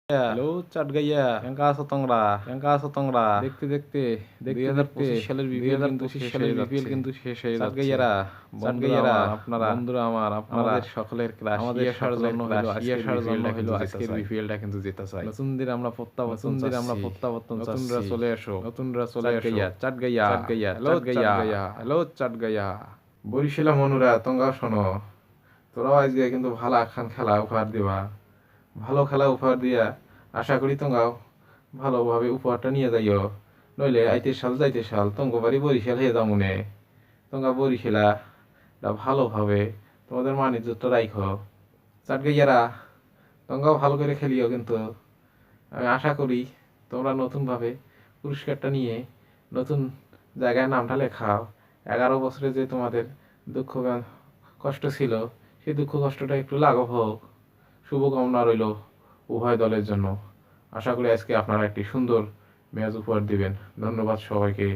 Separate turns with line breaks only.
Hello চাটগাইয়া, কেঙ্কা আছো তোমরা? কেঙ্কা আছো তোমরা? দেখতে দেখতে 2025 সালের বিপিএল কিন্তু শেষ হয়ে যাচ্ছে। চাটগাইয়ারা, বন্ধুরা আমার, আপনারা সকলের ক্লাস আমাদের আসার জন্য হলো আজকের বিপিএলটা কিন্তু জেতা চাই। নতুনদের আমরা প্রত্যাবর্তন নতুনরা চলে আসো, চাটগাইয়া, হ্যালো চাটগাইয়া। বরিশালা মনুরা তোমরা শোনো, তোরাও আজকে কিন্তু ভালো একখান খেলা উপহার দিবা। ভালো খেলা উপহার দিয়া আশা করি তোমরাও ভালোভাবে উপহারটা নিয়ে যাইও, নইলে আইতে সাল তোমাকে বাড়ি বরিশাল হয়ে যাও মনে। তোমরা বরিশালা ভালোভাবে তোমাদের মান ইজ্জতটা রাইখো। চাটগাইয়ারা, তোমরাও ভালো করে খেলিও, কিন্তু আমি আশা করি তোমরা নতুনভাবে পুরস্কারটা নিয়ে নতুন জায়গায় নামটা লেখাও। 11 বছরে যে তোমাদের দুঃখ কষ্ট ছিল, সেই দুঃখ কষ্টটা একটু লাঘব হোক। শুভকামনা রইল উভয় দলের জন্য। আশা করি আজকে আপনারা একটি সুন্দর ম্যাচ উপহার দিবেন। ধন্যবাদ সবাইকে।